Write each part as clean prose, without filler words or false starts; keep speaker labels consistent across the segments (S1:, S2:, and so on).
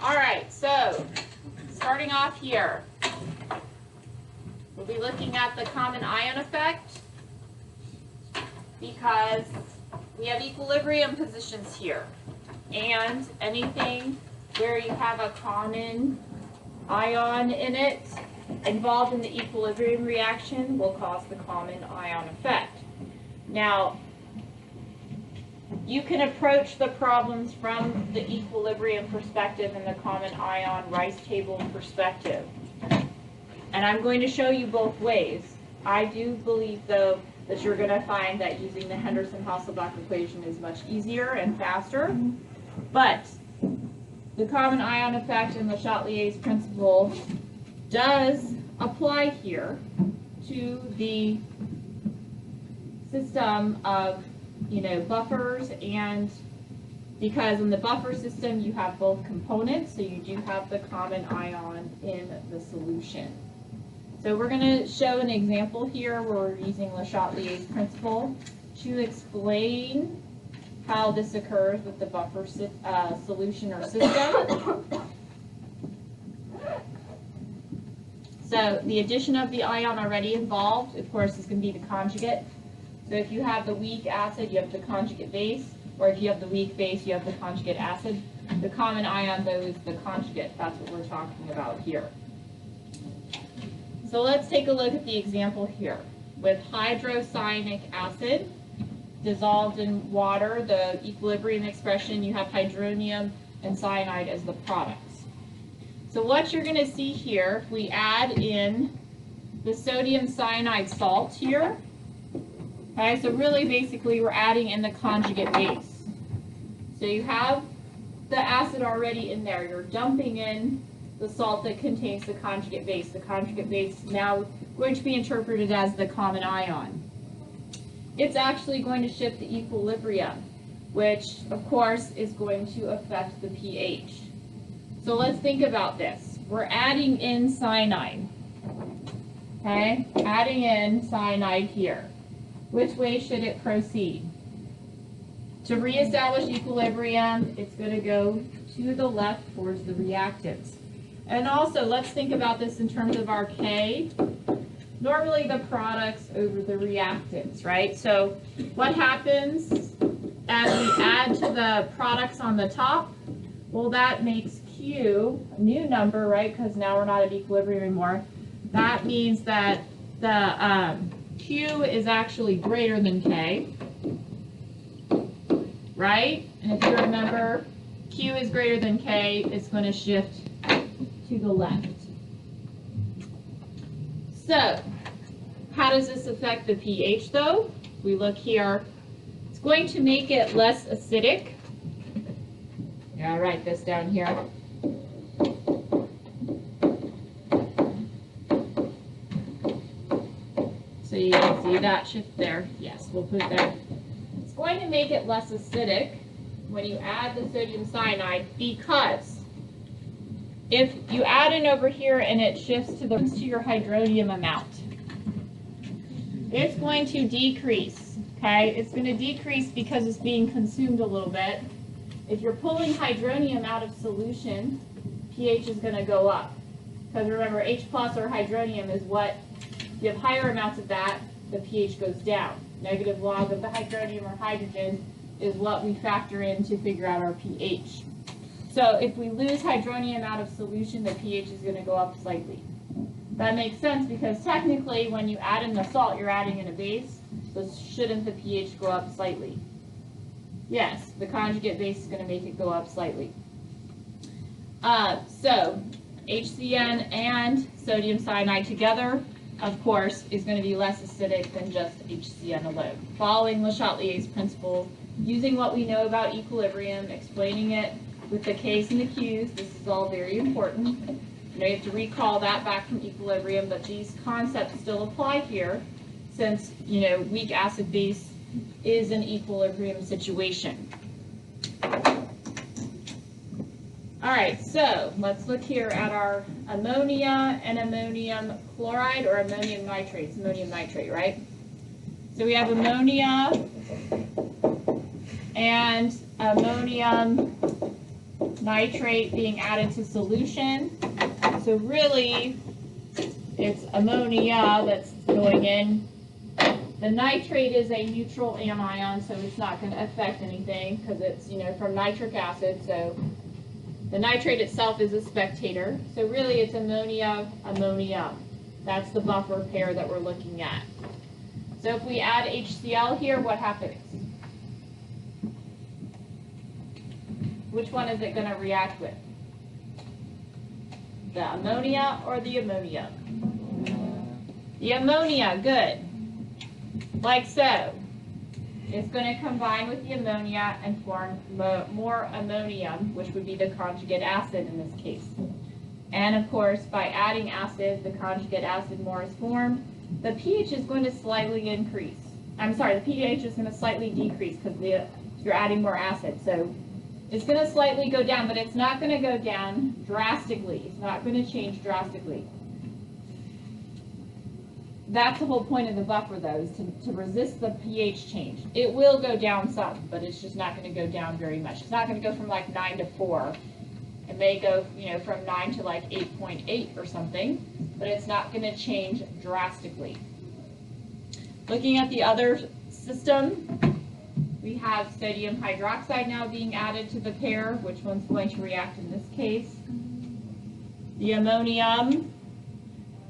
S1: All right, so starting off here, we'll be looking at the common ion effect because we have equilibrium positions here. And anything where you have a common ion in it involved in the equilibrium reaction will cause the common ion effect. Now, you can approach the problems from the equilibrium perspective and the common ion Rice table perspective. And I'm going to show you both ways. I do believe, though, that you're going to find that using the Henderson-Hasselbalch equation is much easier and faster. But the common ion effect and Le Chatelier's principle does apply here to the system of buffers, and because in the buffer system you have both components, so you do have the common ion in the solution. So we're going to show an example here where we're using Le Chatelier's principle to explain how this occurs with the buffer solution or system. So the addition of the ion already involved, of course, is going to be the conjugate. So if you have the weak acid, you have the conjugate base, or if you have the weak base, you have the conjugate acid. The common ion, though, is the conjugate. That's what we're talking about here. So let's take a look at the example here. With hydrocyanic acid dissolved in water, the equilibrium expression, you have hydronium and cyanide as the products. So what you're going to see here, if we add in the sodium cyanide salt here, okay, so really basically we're adding in the conjugate base. So you have the acid already in there. You're dumping in the salt that contains the conjugate base. The conjugate base is now going to be interpreted as the common ion. It's actually going to shift the equilibrium, which of course is going to affect the pH. So let's think about this. We're adding in cyanide. Okay, adding in cyanide here. Which way should it proceed? To reestablish equilibrium, it's going to go to the left towards the reactants. And also, let's think about this in terms of our K. Normally the products over the reactants, right? So what happens as we add to the products on the top? Well, that makes Q a new number, right? Because now we're not at equilibrium anymore. That means that the Q is actually greater than K, right? And if you remember, Q is greater than K, it's going to shift to the left. So, how does this affect the pH though? We look here. It's going to make it less acidic. Yeah, I'll write this down here. So you can see that shift there. Yes, we'll put that. It's going to make it less acidic when you add the sodium cyanide, because if you add in over here and it shifts to your hydronium amount, it's going to decrease, okay? It's going to decrease because it's being consumed a little bit. If you're pulling hydronium out of solution, pH is going to go up. Because remember, H plus or hydronium is what, if you have higher amounts of that, the pH goes down. Negative log of the hydronium or hydrogen is what we factor in to figure out our pH. So if we lose hydronium out of solution, the pH is going to go up slightly. That makes sense because technically when you add in the salt, you're adding in a base, so shouldn't the pH go up slightly? Yes, the conjugate base is going to make it go up slightly. So HCN and sodium cyanide together, of course, is going to be less acidic than just HCN alone. Following Le Chatelier's principle, using what we know about equilibrium, explaining it with the K's and the Q's, this is all very important. You have to recall that back from equilibrium, but these concepts still apply here since, weak acid base is an equilibrium situation. All right, so let's look here at our ammonia and ammonium chloride, or ammonium nitrate. It's ammonium nitrate, right? So we have ammonia and ammonium nitrate being added to solution. So really, it's ammonia that's going in. The nitrate is a neutral anion, so it's not going to affect anything because it's, from nitric acid. So the nitrate itself is a spectator. So really, it's ammonia, ammonia. That's the buffer pair that we're looking at. So if we add HCl here, what happens? Which one is it going to react with? The ammonia or the ammonium? The ammonia, good. Like so. It's going to combine with the ammonia and form more ammonium, which would be the conjugate acid in this case. And of course, by adding acid, the conjugate acid more is formed. The pH is going to slightly increase. I'm sorry, the pH is going to slightly decrease because you're adding more acid. So it's going to slightly go down, but it's not going to go down drastically. It's not going to change drastically. That's the whole point of the buffer, though, is to resist the pH change. It will go down some, but it's just not going to go down very much. It's not going to go from like 9 to 4. It may go, from 9 to like 8.8 or something, but it's not going to change drastically. Looking at the other system, we have sodium hydroxide now being added to the pair. Which one's going to react in this case? The ammonium,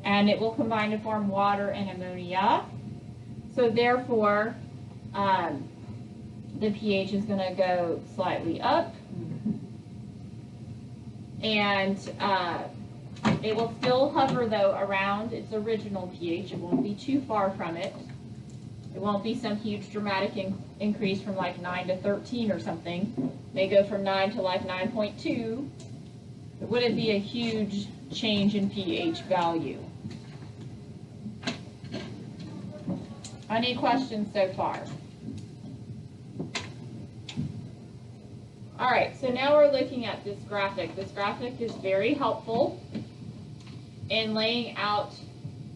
S1: and it will combine to form water and ammonia. So therefore, the pH is going to go slightly up. And it will still hover, though, around its original pH. It won't be too far from it. It won't be some huge dramatic increase from like 9 to 13 or something. It may go from 9 to like 9.2. It wouldn't be a huge change in pH value. Any questions so far? All right, so now we're looking at this graphic. This graphic is very helpful in laying out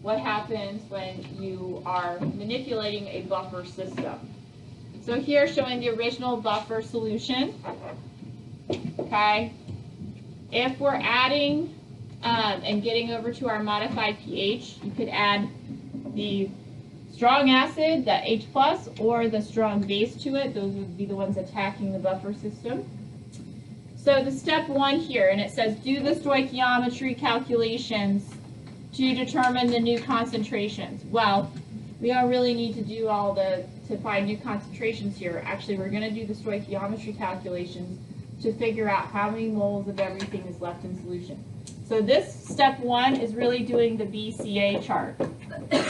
S1: what happens when you are manipulating a buffer system. So here showing the original buffer solution, okay? If we're adding and getting over to our modified pH, you could add the strong acid, the H+, or the strong base to it. Those would be the ones attacking the buffer system. So the step 1 here, and it says do the stoichiometry calculations to determine the new concentrations. Well, we don't really need to do all to find new concentrations here. Actually, we're going to do the stoichiometry calculations to figure out how many moles of everything is left in solution. So this step 1 is really doing the BCA chart. This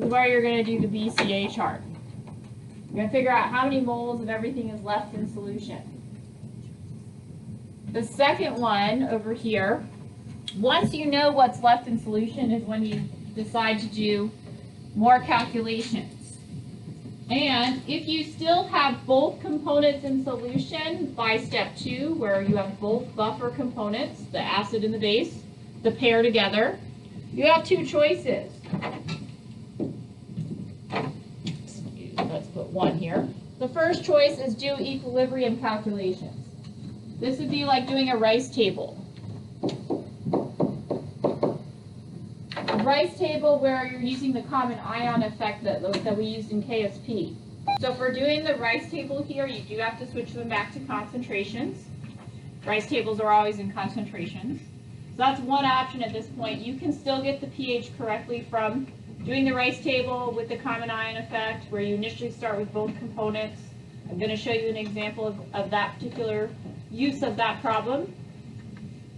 S1: is where you're going to do the BCA chart. You're going to figure out how many moles of everything is left in solution. The second one over here, once you know what's left in solution, is when you decide to do more calculations. And if you still have both components in solution by step 2, where you have both buffer components, the acid and the base, the pair together, you have 2 choices. Let's put 1 here. The first choice is do equilibrium calculations. This would be like doing a rice table. A rice table where you're using the common ion effect that we used in KSP. So for doing the rice table here, you do have to switch them back to concentrations. Rice tables are always in concentrations. So that's one option at this point. You can still get the pH correctly from doing the rice table with the common ion effect, where you initially start with both components. I'm going to show you an example of that particular use of that problem.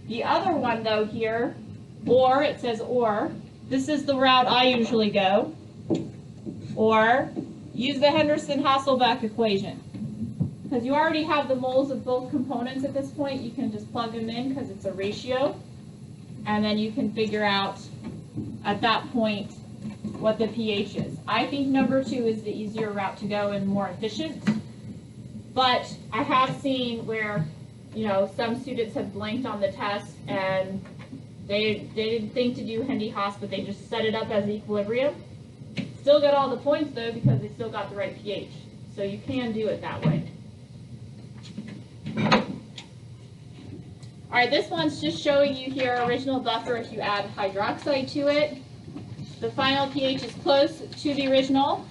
S1: The other one, though, here, or, it says or, this is the route I usually go, or use the Henderson-Hasselbalch equation. Because you already have the moles of both components at this point, you can just plug them in because it's a ratio, and then you can figure out at that point what the pH is. I think number 2 is the easier route to go and more efficient, but I have seen where, some students have blanked on the test and they didn't think to do Hendy-Haas, but they just set it up as equilibrium. Still got all the points, though, because they still got the right pH. So you can do it that way. All right, this one's just showing you here original buffer if you add hydroxide to it. The final pH is close to the original.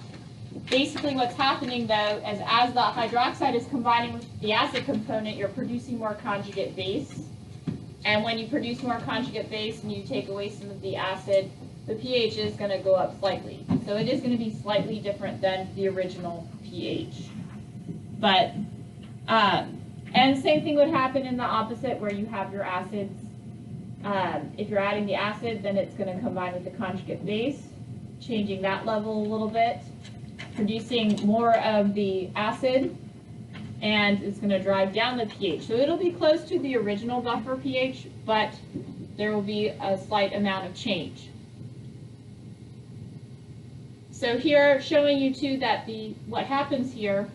S1: Basically what's happening though is as the hydroxide is combining with the acid component, you're producing more conjugate base. And when you produce more conjugate base and you take away some of the acid, the pH is going to go up slightly. So it is going to be slightly different than the original pH. But, and same thing would happen in the opposite where you have your acids. If you're adding the acid, then it's going to combine with the conjugate base, changing that level a little bit, producing more of the acid, and it's going to drive down the pH. So it'll be close to the original buffer pH, but there will be a slight amount of change. So here, showing you too that what happens here,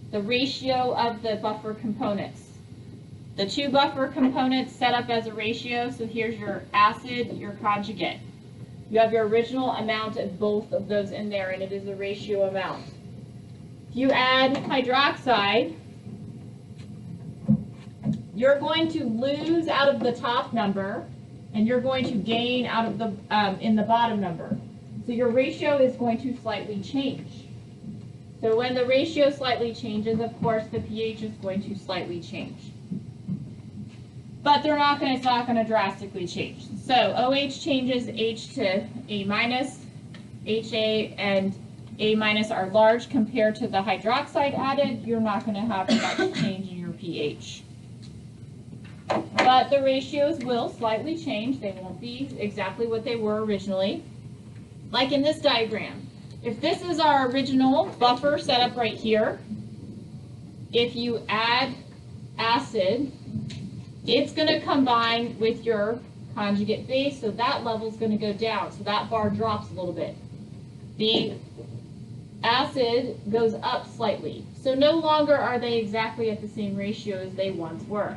S1: the ratio of the buffer components. The two buffer components set up as a ratio, so here's your acid, your conjugate. You have your original amount of both of those in there, and it is a ratio amount. If you add hydroxide, you're going to lose out of the top number, and you're going to gain out of the in the bottom number. So your ratio is going to slightly change. So when the ratio slightly changes, of course, the pH is going to slightly change. But it's not going to drastically change. So OH changes H to A minus, HA and A minus are large compared to the hydroxide added. You're not going to have much change in your pH. But the ratios will slightly change. They won't be exactly what they were originally. Like in this diagram. If this is our original buffer set up right here, if you add acid, it's going to combine with your conjugate base, so that level is going to go down. So that bar drops a little bit. The acid goes up slightly. So no longer are they exactly at the same ratio as they once were.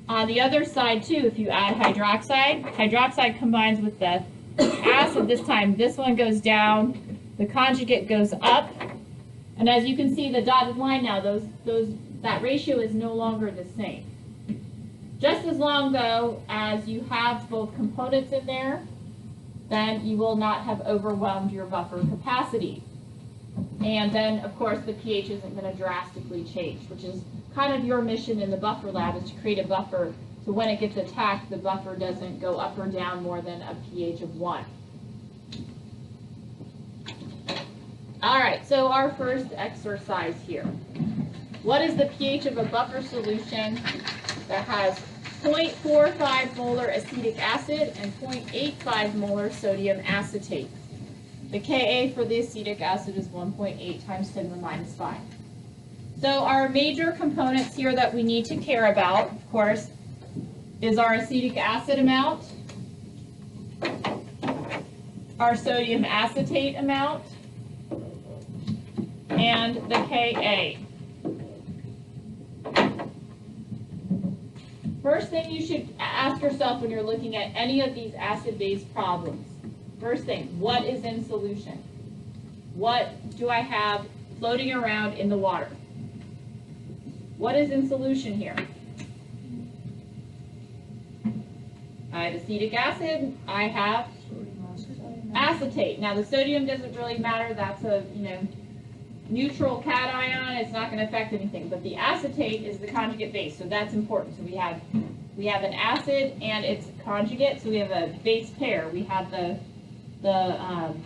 S1: On the other side too, if you add hydroxide, hydroxide combines with the acid this time. This one goes down. The conjugate goes up, and as you can see, the dotted line now, that ratio is no longer the same. Just as long, though, as you have both components in there, then you will not have overwhelmed your buffer capacity. And then, of course, the pH isn't going to drastically change, which is kind of your mission in the buffer lab, is to create a buffer so when it gets attacked, the buffer doesn't go up or down more than a pH of 1. All right, so our first exercise here. What is the pH of a buffer solution that has 0.45 molar acetic acid and 0.85 molar sodium acetate? The Ka for the acetic acid is 1.8 times 10 to the minus 5. So our major components here that we need to care about, of course, is our acetic acid amount, our sodium acetate amount, and the Ka. First thing you should ask yourself when you're looking at any of these acid-base problems. First thing, what is in solution? What do I have floating around in the water? What is in solution here? I have acetic acid, I have acetate. Now the sodium doesn't really matter, that's a neutral cation, it's not going to affect anything. But the acetate is the conjugate base, so that's important. So we have an acid and its conjugate, so we have a base pair. We have the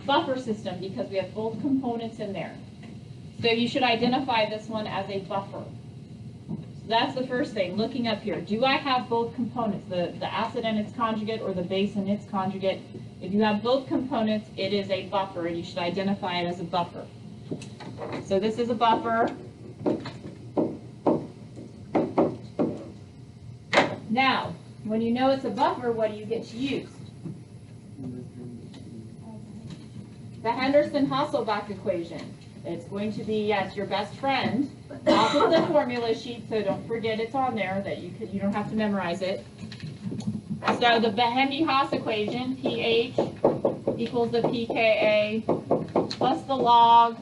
S1: buffer system because we have both components in there. So you should identify this one as a buffer. So that's the first thing, looking up here. Do I have both components, the acid and its conjugate or the base and its conjugate? If you have both components, it is a buffer, and you should identify it as a buffer. So this is a buffer. Now, when you know it's a buffer, what do you get to use? The Henderson-Hasselbalch equation. It's going to be, yes, your best friend off of the formula sheet, so don't forget it's on there, that you don't have to memorize it. So the Behn-Haas equation, pH equals the pKa plus the log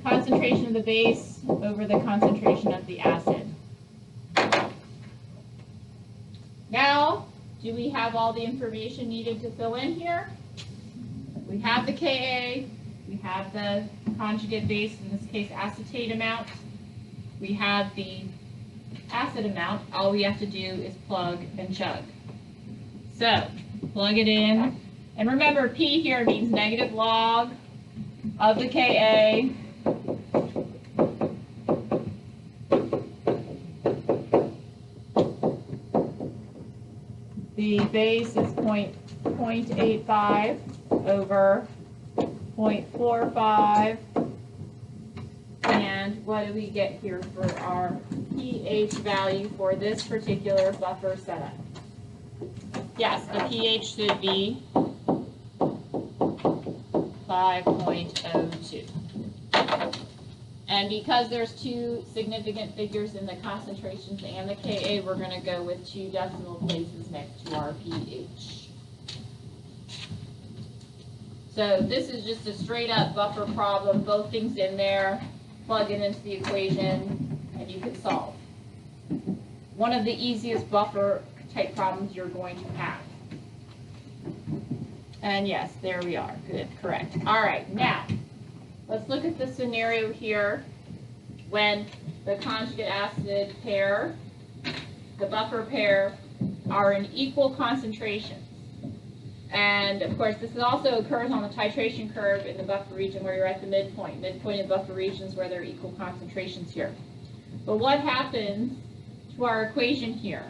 S1: concentration of the base over the concentration of the acid. Now, do we have all the information needed to fill in here? We have the Ka, we have the conjugate base, in this case acetate amount, we have the acid amount. All we have to do is plug and chug. So, plug it in. And remember, P here means negative log of the Ka the base is 0.85 over 0.45. And what do we get here for our pH value for this particular buffer setup? Yes, the pH should be 5.02. And because there's two significant figures in the concentrations and the Ka, we're going to go with 2 decimal places next to our pH. So this is just a straight up buffer problem, both things in there, plug it into the equation, and you can solve. One of the easiest buffer type problems you're going to have. And yes, there we are. Good, correct. All right, now, let's look at the scenario here when the conjugate acid pair, the buffer pair, are in equal concentrations. And of course, this also occurs on the titration curve in the buffer region where you're at the midpoint. Midpoint in buffer regions where there are equal concentrations here. But what happens to our equation here?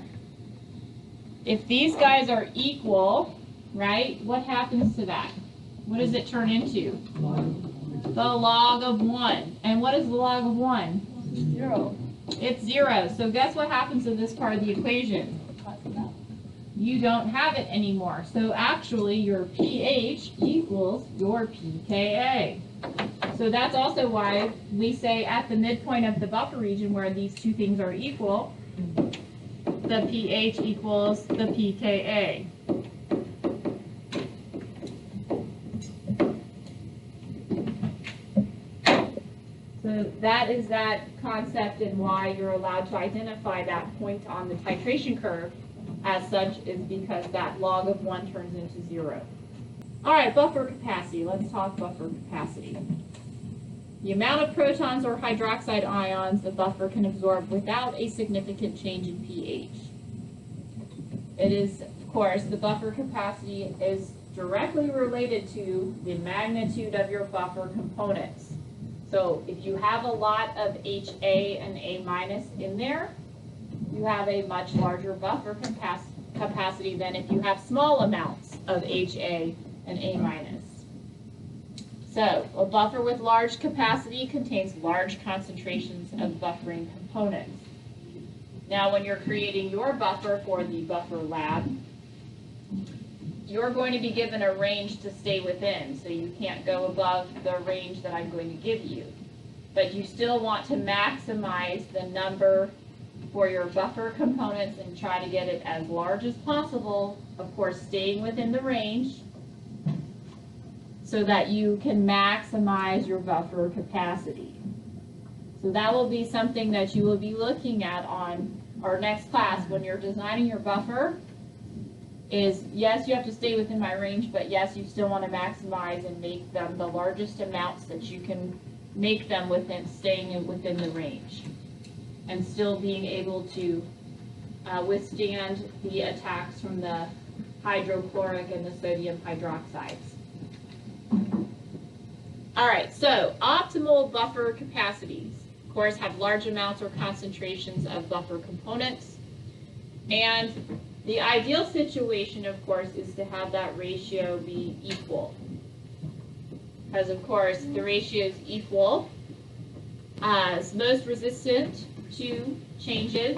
S1: If these guys are equal, right, what happens to that? What does it turn into? The log of 1. And what is the log of 1?
S2: 0.
S1: It's 0. So guess what happens to this part of the equation? You don't have it anymore. So actually your pH equals your pKa. So that's also why we say at the midpoint of the buffer region where these two things are equal, the pH equals the pKa. So that is that concept and why you're allowed to identify that point on the titration curve as such is because that log of 1 turns into 0. All right, buffer capacity. Let's talk buffer capacity. The amount of protons or hydroxide ions the buffer can absorb without a significant change in pH. It is, of course, the buffer capacity is directly related to the magnitude of your buffer components. So if you have a lot of HA and A- in there, you have a much larger buffer capacity than if you have small amounts of HA and A-. So a buffer with large capacity contains large concentrations of buffering components. Now when you're creating your buffer for the buffer lab, you're going to be given a range to stay within, so you can't go above the range that I'm going to give you. But you still want to maximize the number for your buffer components and try to get it as large as possible, of course staying within the range, so that you can maximize your buffer capacity. So that will be something that you will be looking at on our next class when you're designing your buffer. Is yes, you have to stay within my range, but yes, you still want to maximize and make them the largest amounts that you can make them within, staying within the range, and still being able to withstand the attacks from the hydrochloric and the sodium hydroxides. All right, so optimal buffer capacities, of course, have large amounts or concentrations of buffer components, and the ideal situation, of course, is to have that ratio be equal. Because, of course, the ratio is equal. It's most resistant to changes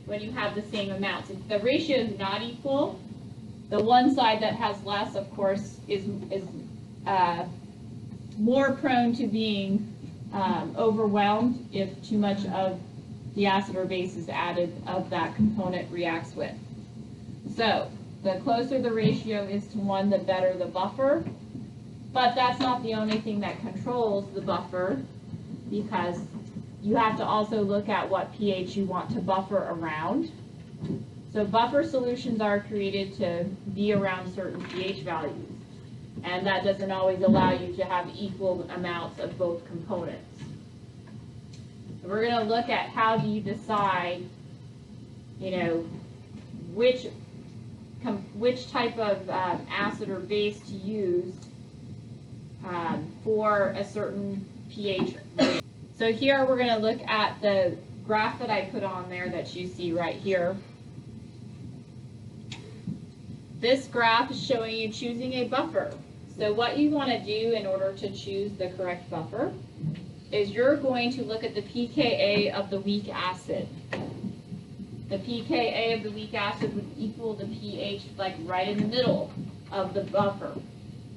S1: when you have the same amounts. If the ratio is not equal, the one side that has less, of course, is more prone to being overwhelmed if too much of the acid or base is added of that component reacts with. So the closer the ratio is to 1, the better the buffer. But that's not the only thing that controls the buffer, because you have to also look at what pH you want to buffer around. So buffer solutions are created to be around certain pH values. And that doesn't always allow you to have equal amounts of both components. We're going to look at how do you decide, which type of acid or base to use for a certain pH range. So here we're going to look at the graph that I put on there that you see right here. This graph is showing you choosing a buffer. So what you want to do in order to choose the correct buffer is you're going to look at the pKa of the weak acid. The pKa of the weak acid would equal the pH like right in the middle of the buffer.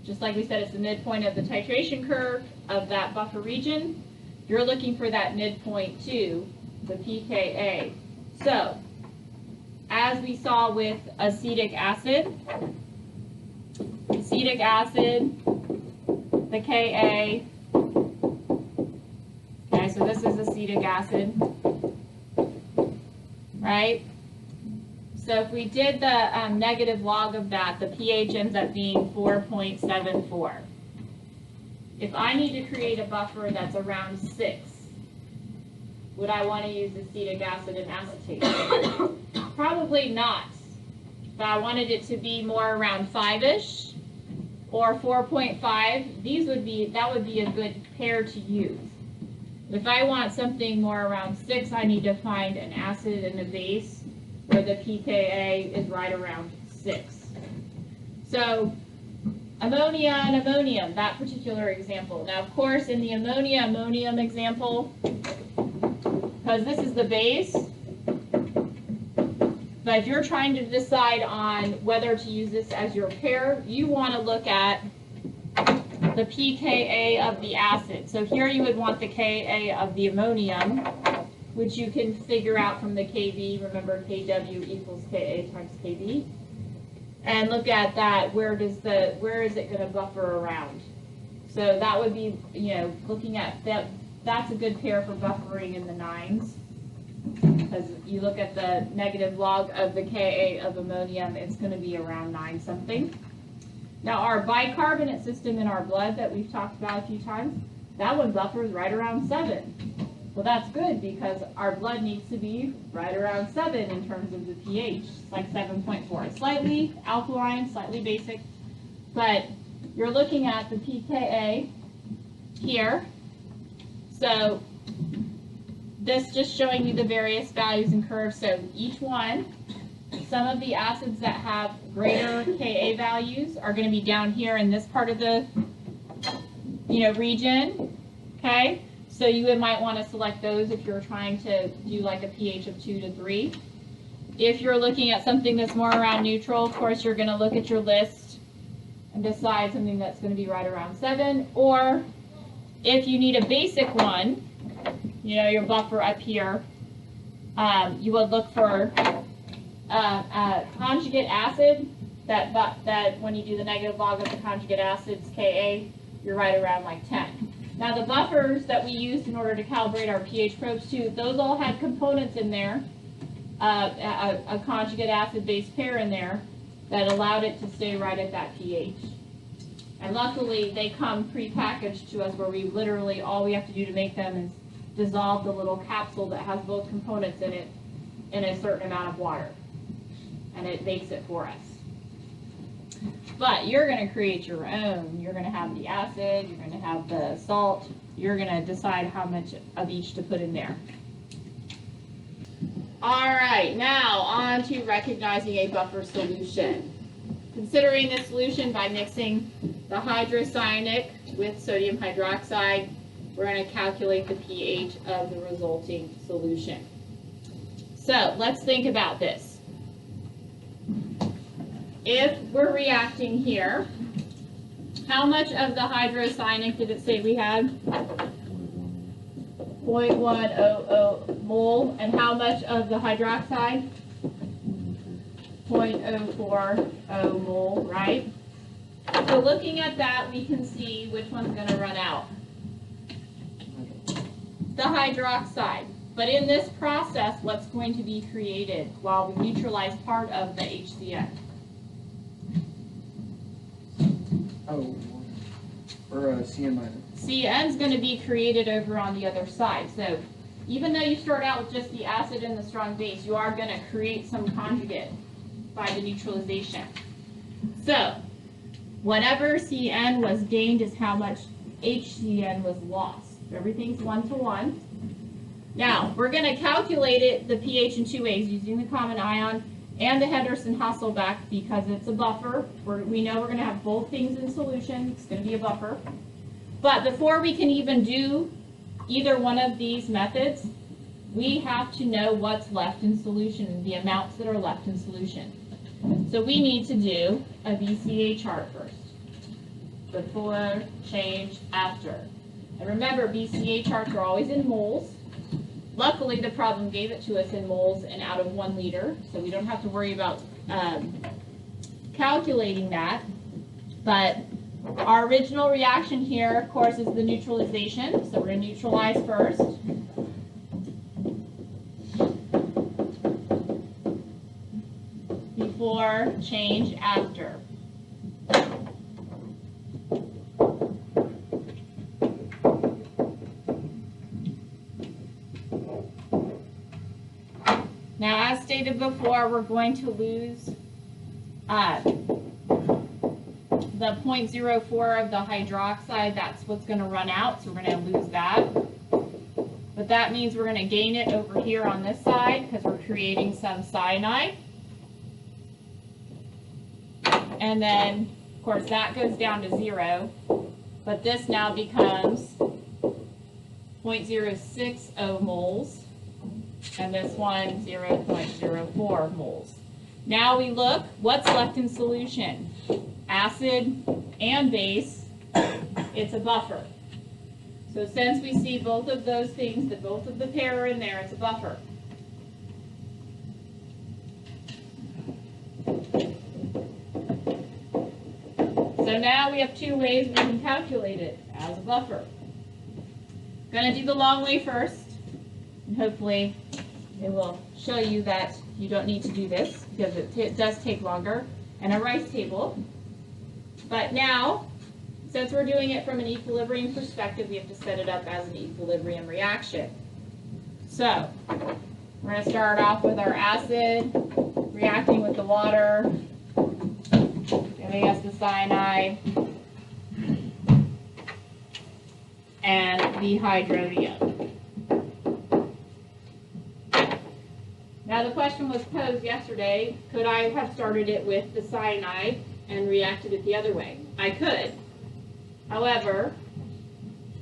S1: Just like we said, it's the midpoint of the titration curve of that buffer region. You're looking for that midpoint too, the pKa. So, as we saw with acetic acid, the Ka, okay, so this is acetic acid, right? So if we did the negative log of that, the pH ends up being 4.74. If I need to create a buffer that's around 6, would I want to use acetic acid and acetate? Probably not. If I wanted it to be more around 5-ish or 4.5, that would be a good pair to use. If I want something more around 6, I need to find an acid and a base where the pKa is right around 6. So ammonia and ammonium, that particular example. Now, of course, in the ammonia-ammonium example, because this is the base, but if you're trying to decide on whether to use this as your pair, you want to look at the pKa of the acid. So here you would want the Ka of the ammonium, which you can figure out from the Kb. Remember, Kw equals Ka times Kb. And look at that. Where is it going to buffer around? So that would be, looking at that. That's a good pair for buffering in the 9s. Because you look at the negative log of the Ka of ammonium, it's going to be around 9 something. Now our bicarbonate system in our blood that we've talked about a few times, that one buffers right around 7. Well, that's good because our blood needs to be right around 7 in terms of the pH. It's like 7.4. It's slightly alkaline, slightly basic, but you're looking at the pKa here. So this just showing you the various values and curves. So each one, some of the acids that have greater Ka values are going to be down here in this part of the region. Okay, so you might want to select those if you're trying to do like a pH of 2 to 3. If you're looking at something that's more around neutral, of course you're going to look at your list and decide something that's going to be right around 7. Or if you need a basic one, your buffer up here, you would look for conjugate acid, that when you do the negative log of the conjugate acids, Ka, you're right around like 10. Now the buffers that we used in order to calibrate our pH probes too, those all had components in there, a conjugate acid-base pair in there that allowed it to stay right at that pH. And luckily they come pre-packaged to us where we literally, all we have to do to make them is dissolve the little capsule that has both components in it in a certain amount of water. And it makes it for us. But you're going to create your own. You're going to have the acid, you're going to have the salt, you're going to decide how much of each to put in there. All right, now on to recognizing a buffer solution. Considering this solution by mixing the hydrocyanic with sodium hydroxide, we're going to calculate the pH of the resulting solution. So let's think about this. If we're reacting here, how much of the hydrocyanic did it say we had? 0.100 mole. And how much of the hydroxide? 0.040 mole, right? So looking at that, we can see which one's going to run out. The hydroxide. But in this process, what's going to be created while we neutralize part of the HCN?
S2: Oh, or CN minus.
S1: CN is going to be created over on the other side. So even though you start out with just the acid and the strong base, you are going to create some conjugate by the neutralization. So whatever CN was gained is how much HCN was lost. Everything's 1-to-1. Now, we're going to calculate it, the pH in 2 ways, using the common ion and the Henderson-Hasselbalch because it's a buffer. We know we're going to have both things in solution. It's going to be a buffer. But before we can even do either one of these methods, we have to know what's left in solution, the amounts that are left in solution. So we need to do a BCA chart first. Before, change, after. And remember, BCA charts are always in moles. Luckily, the problem gave it to us in moles and out of 1 liter, so we don't have to worry about calculating that. But our original reaction here, of course, is the neutralization. So we're going to neutralize first. Before, change, after. Now, as stated before, we're going to lose the 0.04 of the hydroxide. That's what's going to run out, so we're going to lose that. But that means we're going to gain it over here on this side because we're creating some cyanide. And then, of course, that goes down to 0. But this now becomes 0.060 moles. And this one, 0.04 moles. Now we look, what's left in solution? Acid and base, it's a buffer. So since we see both of those things, that both of the pair are in there, it's a buffer. So now we have 2 ways we can calculate it as a buffer. Going to do the long way first, and hopefully it will show you that you don't need to do this because it does take longer, and a rice table. But now, since we're doing it from an equilibrium perspective, we have to set it up as an equilibrium reaction. So we're going to start off with our acid reacting with the water, giving us the cyanide and the hydronium. Now the question was posed yesterday, could I have started it with the cyanide and reacted it the other way? I could. However,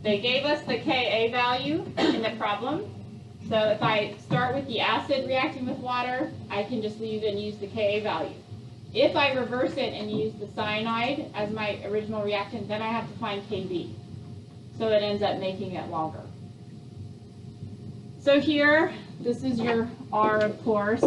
S1: they gave us the Ka value in the problem. So if I start with the acid reacting with water, I can just leave and use the Ka value. If I reverse it and use the cyanide as my original reactant, then I have to find Kb. So it ends up making it longer. So here, this is your R, of course.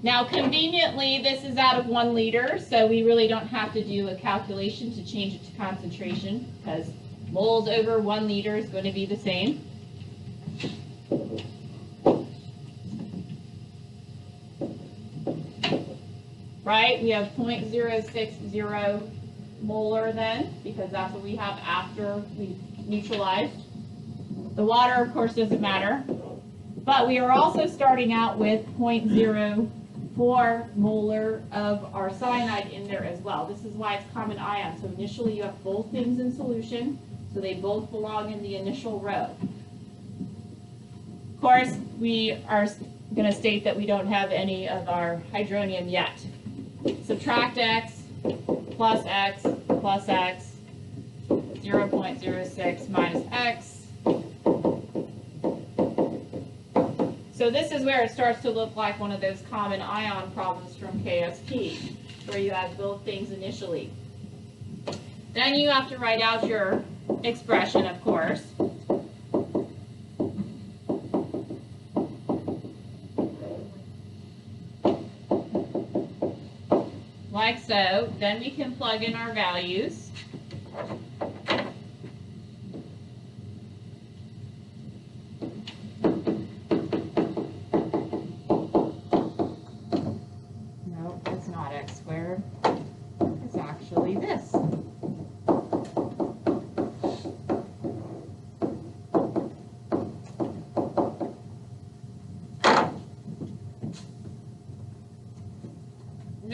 S1: Now, conveniently, this is out of 1 liter, so we really don't have to do a calculation to change it to concentration, because moles over 1 liter is going to be the same. Right? We have 0.060 molar then, because that's what we have after we neutralized. The water, of course, doesn't matter. But we are also starting out with 0.04 molar of our cyanide in there as well. This is why it's common ion. So initially you have both things in solution, so they both belong in the initial row. Of course, we are going to state that we don't have any of our hydronium yet. Subtract x, plus x, plus x, 0.06 minus x. So this is where it starts to look like one of those common ion problems from KSP, where you have both things initially. Then you have to write out your expression, of course. Like so. Then we can plug in our values.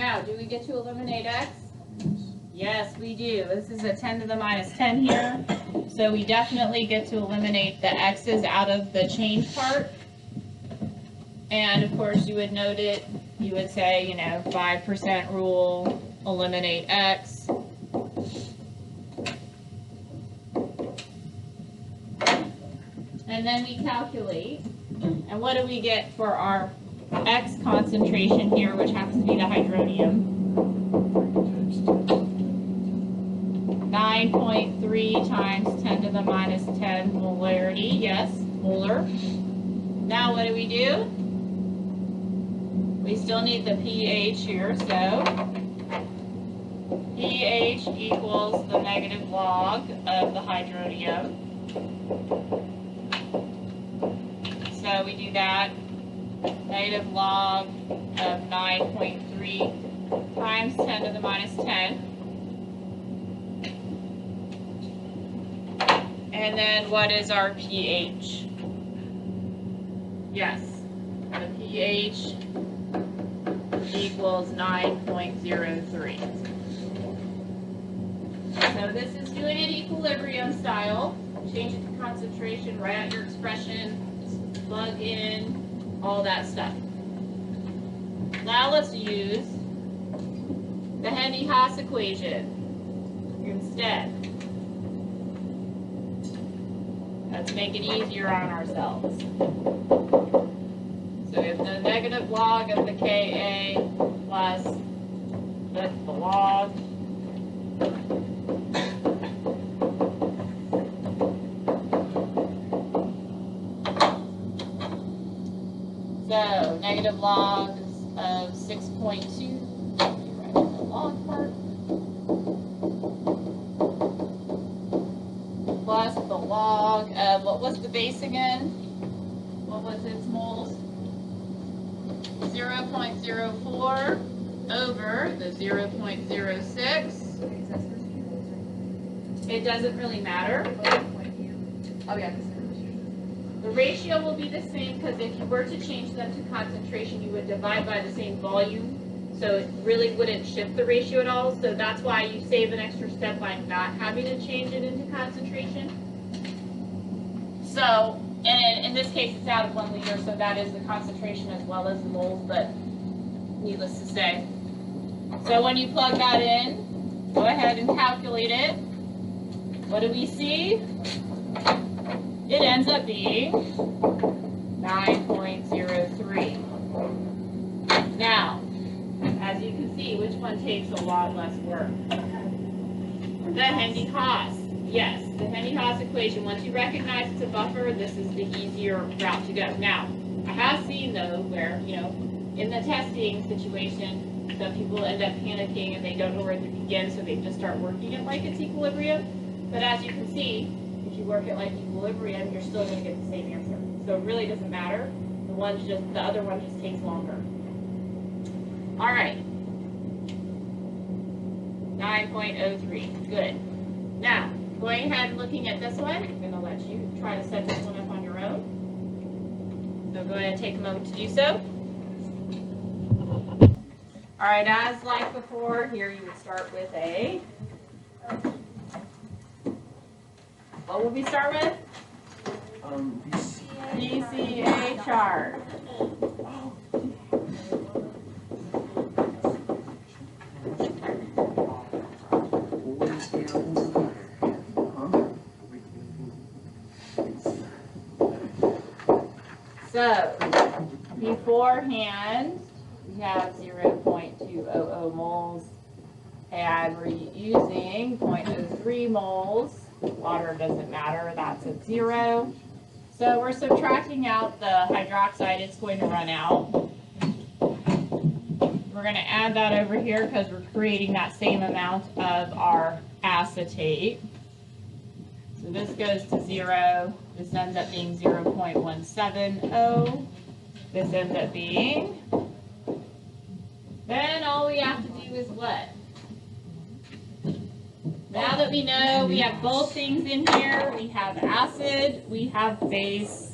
S1: Now, do we get to eliminate x? Yes, we do. This is a 10 to the minus 10 here. So we definitely get to eliminate the x's out of the change part. And of course, you would note it. You would say, 5% rule, eliminate x. And then we calculate. And what do we get for our x concentration here, which happens to be the hydronium? 9.3 times 10 to the minus 10 molarity. Yes, molar. Now what do? We still need the pH here, so pH equals the negative log of the hydronium. So we do that, negative log of 9.3 times 10 to the minus 10. And then what is our pH? Yes, the pH equals 9.03. So this is doing it equilibrium style. Change it to concentration, write out your expression, plug in, all that stuff. Now let's use the Hendy-Haas equation instead. Let's make it easier on ourselves. So we have the negative log of the Ka plus the log so negative logs of 6.2, right, the log part, plus the log of, what was the base again? What was its moles? 0.04 over the 0.06. It doesn't really matter.
S3: Oh, yeah.
S1: The ratio will be the same because if you were to change them to concentration, you would divide by the same volume. So it really wouldn't shift the ratio at all. So that's why you save an extra step by not having to change it into concentration. So, and in this case, it's out of 1 liter, so that is the concentration as well as the moles, but needless to say. So when you plug that in, go ahead and calculate it. What do we see? It ends up being 9.03. Now, as you can see, which one takes a lot less work? The Hendy-Haas. Yes, the Hendy-Haas equation. Once you recognize it's a buffer, this is the easier route to go. Now, I have seen though where, in the testing situation, some people end up panicking and they don't know where to begin, so they just start working it like it's equilibrium. But as you can see, if you work it like equilibrium, you're still going to get the same answer. So it really doesn't matter. The other one just takes longer. All right. 9.03. Good. Now, going ahead and looking at this one, I'm going to let you try to set this one up on your own. So go ahead and take a moment to do so. All right, as like before, here you would start with a, what would we start with? BCA chart. So, beforehand, we have 0.200 moles, and we're using 0.03 moles. Water doesn't matter, that's at 0. So we're subtracting out the hydroxide, it's going to run out. We're going to add that over here because we're creating that same amount of our acetate. So this goes to 0. This ends up being 0.170. This ends up being, then all we have to do is what? Now that we know we have both things in here, we have acid, we have base.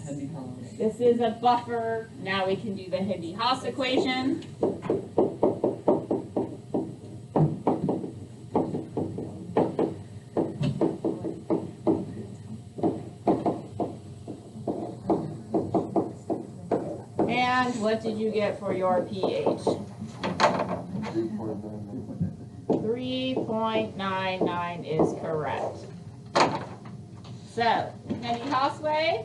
S1: This is a buffer. Now we can do the Hendy-Haas equation. And what did you get for your pH? 3.99 is correct. So, Penny Houseway.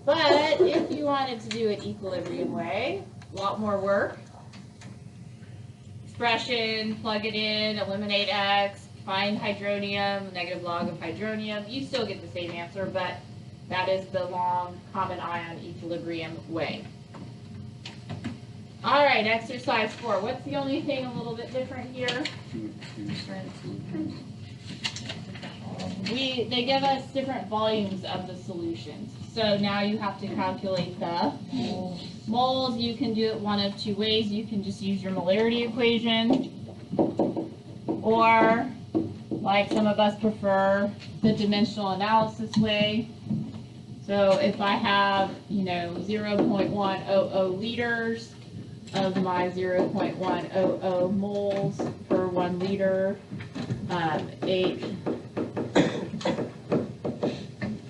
S1: But if you wanted to do it equilibrium way, a lot more work. Expression, plug it in, eliminate X, find hydronium, negative log of hydronium. You still get the same answer, but that is the long common ion equilibrium way. All right, exercise 4. What's the only thing a little bit different here? They give us different volumes of the solutions. So now you have to calculate the moles. You can do it one of two ways. You can just use your molarity equation, or like some of us prefer, the dimensional analysis way. So if I have, 0.100 liters of my 0.100 moles per 1 liter,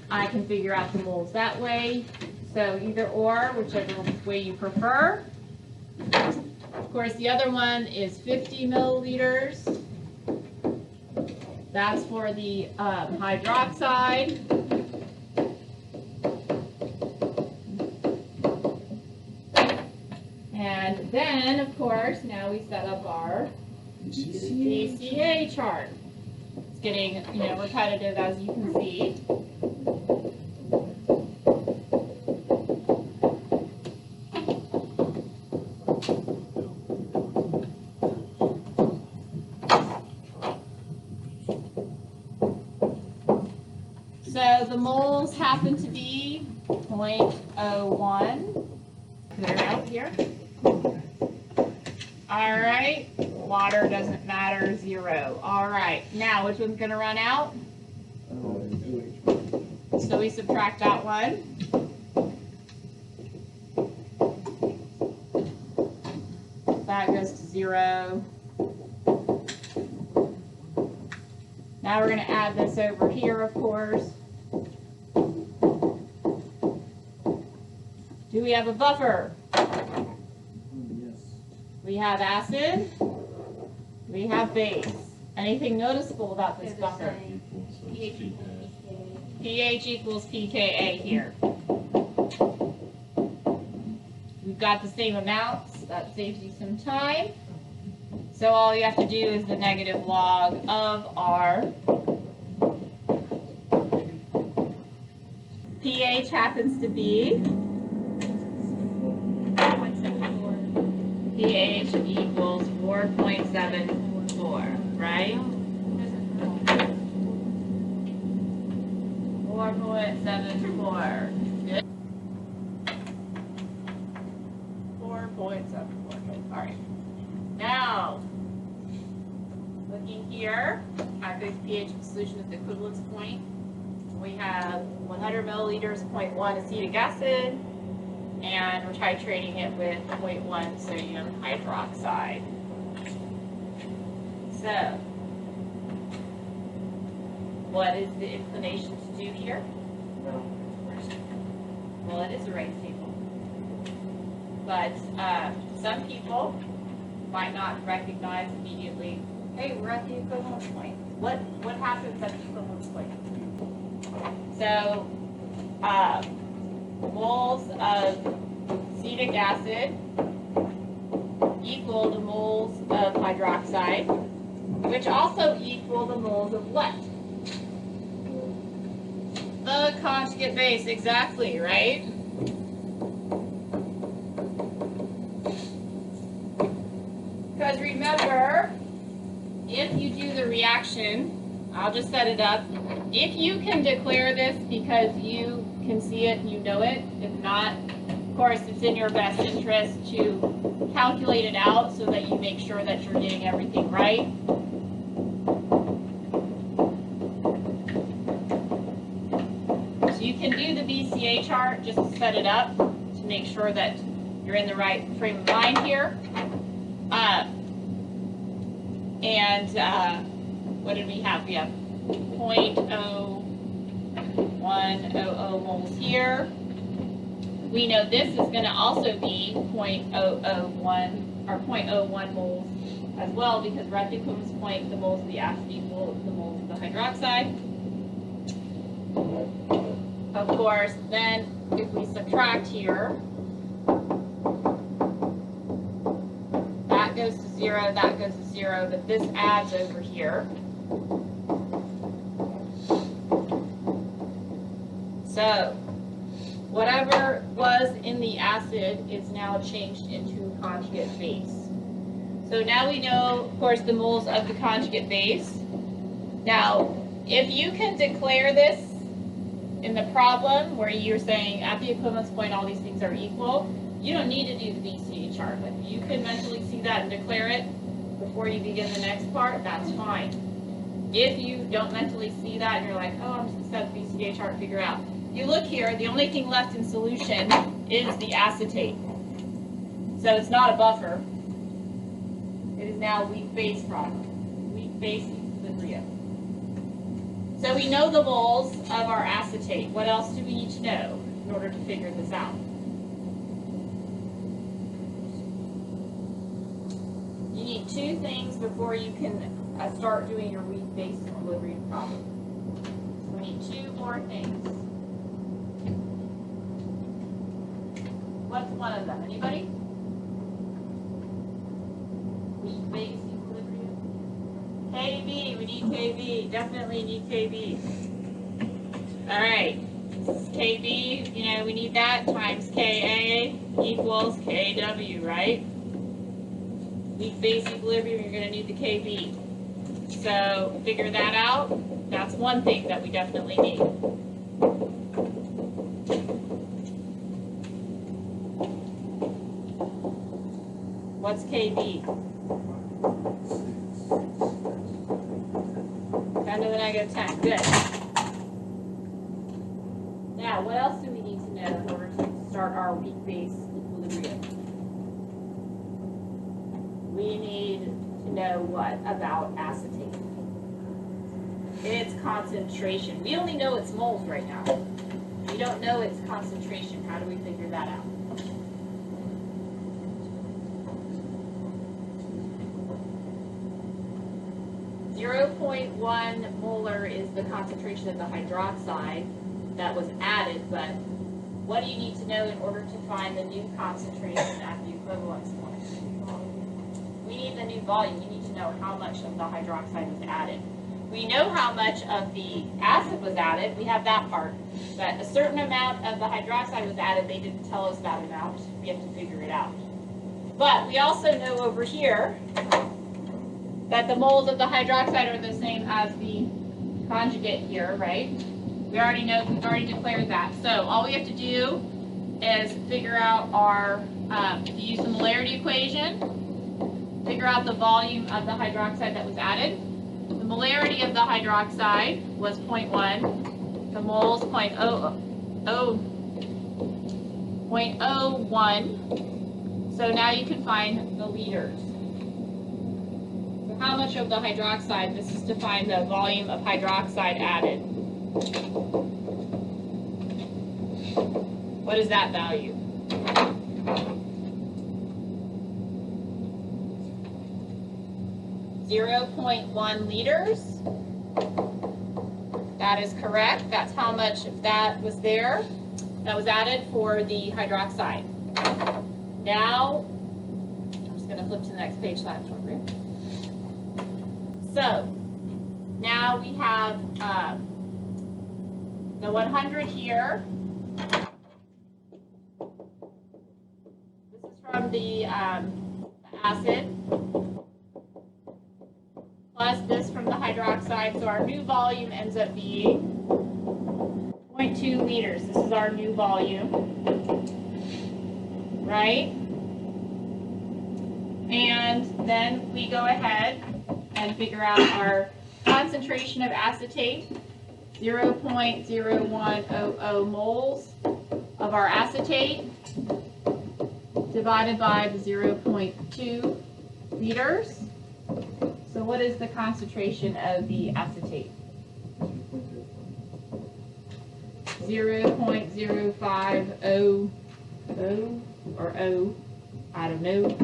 S1: I can figure out the moles that way. So either or, whichever way you prefer. Of course, the other one is 50 milliliters. That's for the hydroxide. And then, of course, now we set up our GCA chart. It's getting, repetitive, as you can see. So the moles happen to be 0.01. Clear out here. All right, water doesn't matter, 0. All right, now which one's going to run out? So we subtract that one. That goes to 0. Now we're going to add this over here, of course. Do we have a buffer?
S2: Yes.
S1: We have acid. We have base. Anything noticeable about this buffer? pH equals pKa here. We've got the same amounts. That saves you some time. So all you have to do is the negative log of our pH happens to be pH equals 4.74, right? 4.74. Good. 4.74. All right. Now, looking here at this pH of solution at the equivalence point, we have 100 milliliters, 0.1 acetic acid, and we're titrating it with 0.1 sodium hydroxide. So, what is the inclination to do here? Well, it is a rate table. But some people might not recognize immediately, hey, we're at the equivalence point. What happens at the equivalence point? So, moles of acetic acid equal the moles of hydroxide, which also equal the moles of what? The conjugate base, exactly, right? Because remember, if you do the reaction, I'll just set it up. If you can declare this because you can see it and you know it, if not, of course, it's in your best interest to calculate it out so that you make sure that you're getting everything right. So you can do the BCA chart just to set it up to make sure that you're in the right frame of mind here. What did we have? We have 0.0100 moles here. We know this is going to also be 0.001 or 0.01 moles as well, because we're at the equivalence point, the moles of the acid equal the moles of the hydroxide. Of course, then if we subtract here, that goes to 0, that goes to 0, but this adds over here. So, whatever was in the acid is now changed into conjugate base. So now we know, of course, the moles of the conjugate base. Now, if you can declare this in the problem where you're saying at the equivalence point all these things are equal, you don't need to do the VCA chart. But if you can mentally see that and declare it before you begin the next part, that's fine. If you don't mentally see that and you're like, oh, I'm just going to set the VCA chart and figure out. You look here, the only thing left in solution is the acetate. So it's not a buffer. It is now weak base problem, weak base equilibrium. So we know the moles of our acetate. What else do we need to know in order to figure this out? You need two things before you can start doing your weak base equilibrium problem. So we need two more things. What's one of them? Anybody? Weak base equilibrium. KB, we need KB. Definitely need KB. All right. KB, you know, we need that times KA equals KW, right? Weak base equilibrium, you're going to need the KB. So figure that out. That's one thing that we definitely need. What's KB? 10 to the negative 10. Good. Now, what else do we need to know in order to start our weak base equilibrium? We need to know what about acetate? Its concentration. We only know its moles right now. We don't know its concentration. How do we figure that out? .1 molar is the concentration of the hydroxide that was added, but what do you need to know in order to find the new concentration at the equivalence point? We need the new volume. We need to know how much of the hydroxide was added. We know how much of the acid was added. We have that part. But a certain amount of the hydroxide was added. They didn't tell us that amount. We have to figure it out. But we also know over here that the moles of the hydroxide are the same as the conjugate here, right? We already know, we've already declared that. So all we have to do is figure out our, use the molarity equation, figure out the volume of the hydroxide that was added. The molarity of the hydroxide was 0.1, the moles 0.01. So now you can find the liters. How much of the hydroxide, this is to find the volume of hydroxide added. What is that value? .1 liters. That is correct. That's how much of that was there, that was added for the hydroxide. Now, I'm just going to flip to the next page so I have to remove. So, now we have the 100 here. This is from the acid, plus this from the hydroxide. So our new volume ends up being 0.2 liters. This is our new volume, right? And then we go ahead and figure out our concentration of acetate, 0.0100 moles of our acetate divided by the 0.2 liters. So what is the concentration of the acetate? 0.050 O or O, I don't know.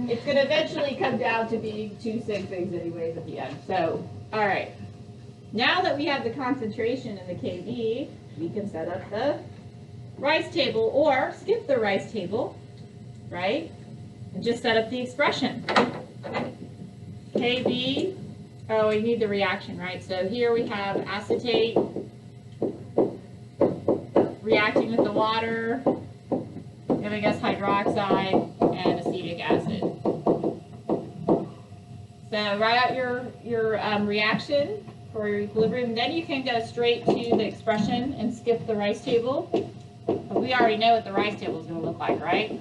S1: It's gonna eventually come down to being 2 sig figs anyways at the end. So, all right. Now that we have the concentration in the kb, we can set up the rice table or skip the rice table, right? And just set up the expression. Kb, oh, we need the reaction, right? So here we have acetate reacting with the water, giving us hydroxide and acetic acid. So write out your reaction for your equilibrium. Then you can go straight to the expression and skip the rice table. We already know what the rice table is going to look like, right?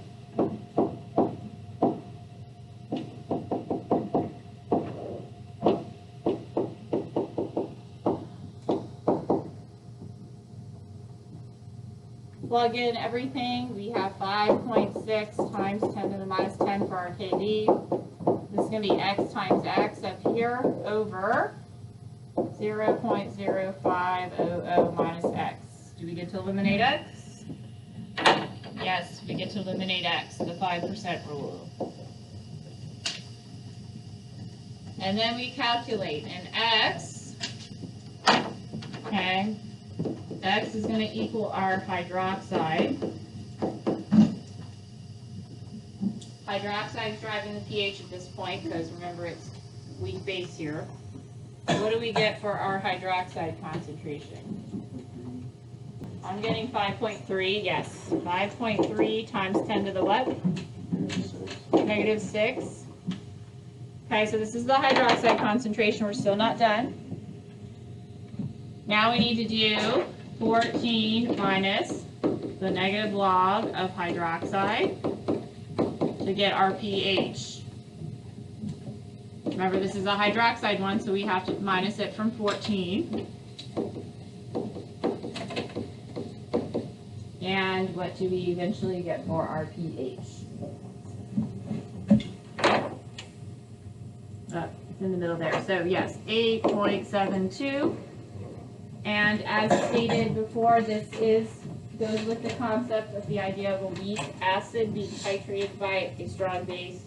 S1: Plug in everything. We have 5.6 times 10 to the minus 10 for our kb. This is going to be x times x up here over 0.0500 minus x. Do we get to eliminate x? Yes, we get to eliminate x, the 5% rule. And then we calculate an x, okay? X is going to equal our hydroxide. Hydroxide is driving the pH at this point because remember it's weak base here. What do we get for our hydroxide concentration? I'm getting 5.3, yes. 5.3 times 10 to the what? Negative 6. Okay, so this is the hydroxide concentration. We're still not done. Now we need to do 14 minus the negative log of hydroxide to get our pH. Remember, this is a hydroxide one, so we have to minus it from 14. And what do we eventually get for our pH? It's in the middle there. So yes, 8.72. And as stated before, this goes with the concept of the idea of a weak acid being titrated by a strong base.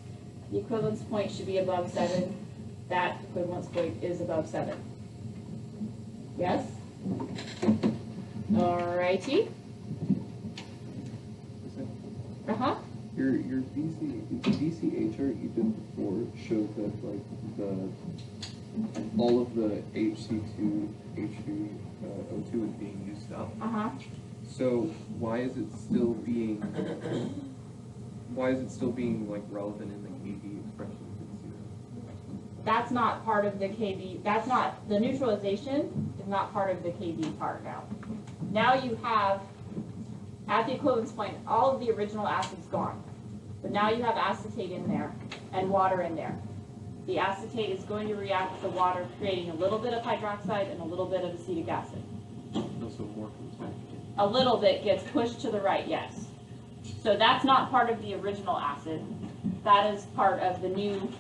S1: The equivalence point should be above 7. That equivalence point is above 7. Yes? Alrighty. Uh-huh.
S4: Your BCA chart you did before showed that like all of the HC2, H2, O2 is being used up.
S1: Uh-huh.
S4: So why is it still being like relevant in the KB expression?
S1: That's not part of the KB. That's not, the neutralization is not part of the KB part now. Now you have, at the equivalence point, all of the original acid's gone. But now you have acetate in there and water in there. The acetate is going to react with the water, creating a little bit of hydroxide and a little bit of acetic acid.
S4: Also more comes back.
S1: A little bit gets pushed to the right, yes. So that's not part of the original acid. That is part of the new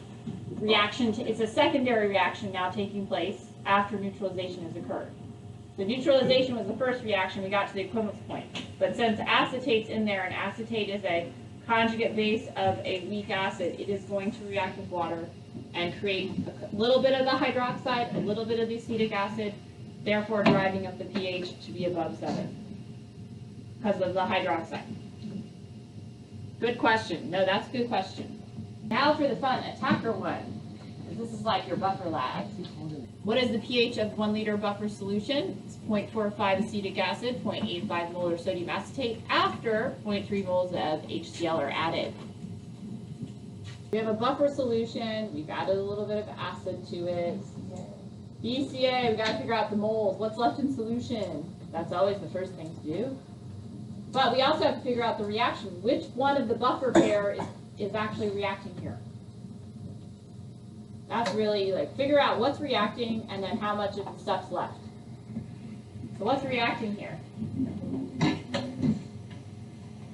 S1: reaction. It's a secondary reaction now taking place after neutralization has occurred. The neutralization was the first reaction. We got to the equivalence point. But since acetate's in there, and acetate is a conjugate base of a weak acid, it is going to react with water and create a little bit of the hydroxide, a little bit of the acetic acid, therefore driving up the pH to be above 7 because of the hydroxide. Good question. No, that's a good question. Now for the fun attacker one. This is like your buffer lab. What is the pH of 1 liter buffer solution? It's 0.45 acetic acid, 0.85 molar sodium acetate after 0.3 moles of HCl are added. We have a buffer solution. We've added a little bit of acid to it. BCA, we got to figure out the moles. What's left in solution? That's always the first thing to do. But we also have to figure out the reaction. Which one of the buffer pair is actually reacting here? That's really like figure out what's reacting and then how much of the stuff's left. So what's reacting here?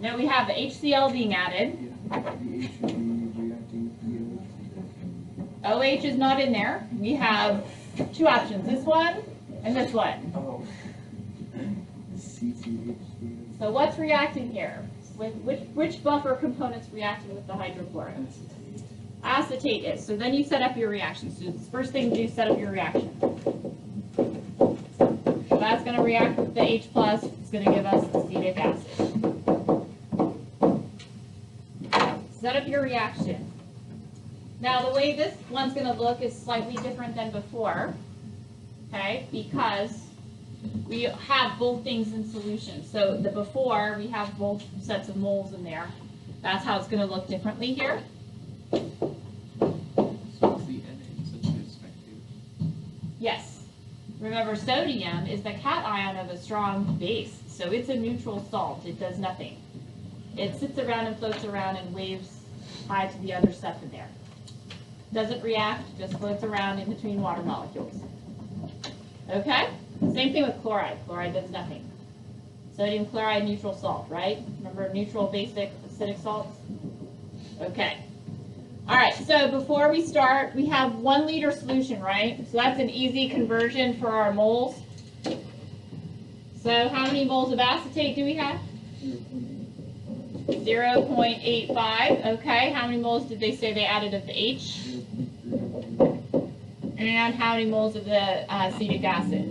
S1: Now we have the HCl being added.
S4: The H should be reacting with the
S1: OH is not in there. We have two options, this one and this one.
S4: Oh. CCH.
S1: So what's reacting here? with which buffer components reacting with the hydrochloride? Acetate is. So then you set up your reaction. So the first thing to do is set up your reaction. So that's going to react with the H+. It's going to give us acetic acid. Set up your reaction. Now the way this one's going to look is slightly different than before, okay, because we have both things in solution. So the before, we have both sets of moles in there. That's how it's going to look differently here.
S4: So it's the Na such as spectator.
S1: Yes. Remember, sodium is the cation of a strong base, so it's a neutral salt. It does nothing. It sits around and floats around and waves high to the other stuff in there. Doesn't react, just floats around in between water molecules. Okay? Same thing with chloride. Chloride does nothing. Sodium chloride, neutral salt, right? Remember neutral basic acidic salts? Okay. All right, so before we start, we have 1 liter solution, right? So that's an easy conversion for our moles. So how many moles of acetate do we have? 0.85. Okay, how many moles did they say they added of the H? And how many moles of the acetic acid?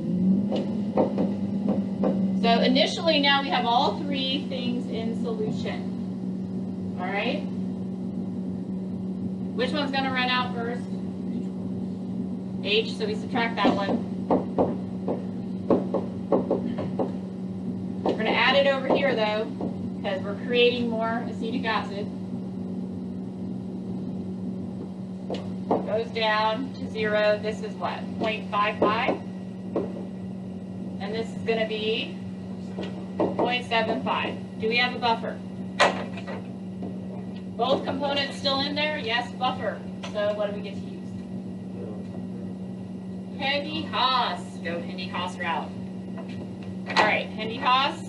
S1: So initially now we have all 3 things in solution. All right? Which one's going to run out first? H, so we subtract that one. We're going to add it over here though, because we're creating more acetic acid. Goes down to 0. This is what? 0.55? And this is going to be 0.75. Do we have a buffer? Both components still in there? Yes, buffer. So what do we get to use? Hendy-Haas. Go Hendy-Haas route. All right, Hendy-Haas.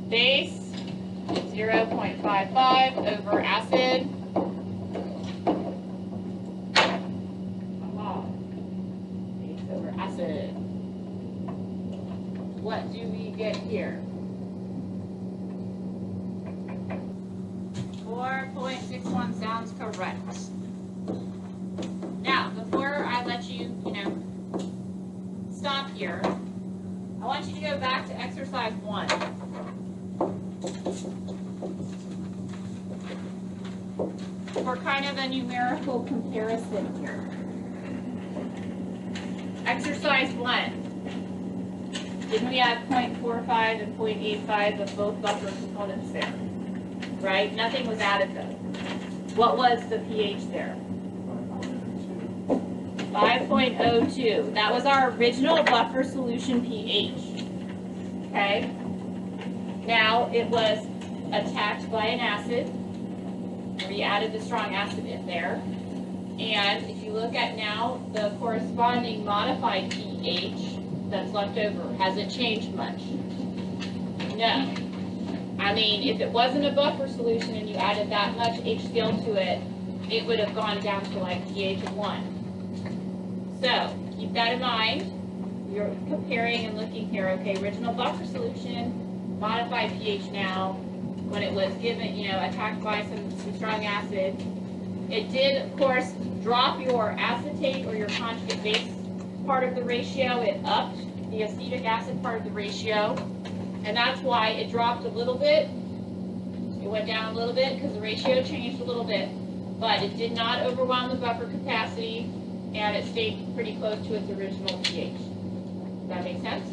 S1: Base 0.55 over acid. Base over acid. What do we get here? 4.61 sounds correct. Now, before I let you, stop here, I want you to go back to exercise 1. For kind of a numerical comparison here. Exercise 1. Didn't we have 0.45 and 0.85 of both buffer components there? Right? Nothing was added though. What was the pH there? 5.02. That was our original buffer solution pH. Okay? Now it was attacked by an acid. We added the strong acid in there. And if you look at now the corresponding modified pH that's left over, has it changed much? No. I mean, if it wasn't a buffer solution and you added that much HCl to it, it would have gone down to like pH of 1. So keep that in mind. You're comparing and looking here, okay, original buffer solution, modified pH now, when it was given, attacked by some strong acid. It did, of course, drop your acetate or your conjugate base part of the ratio. It upped the acetic acid part of the ratio. And that's why it dropped a little bit. It went down a little bit because the ratio changed a little bit. But it did not overwhelm the buffer capacity, and it stayed pretty close to its original pH. Does that make sense?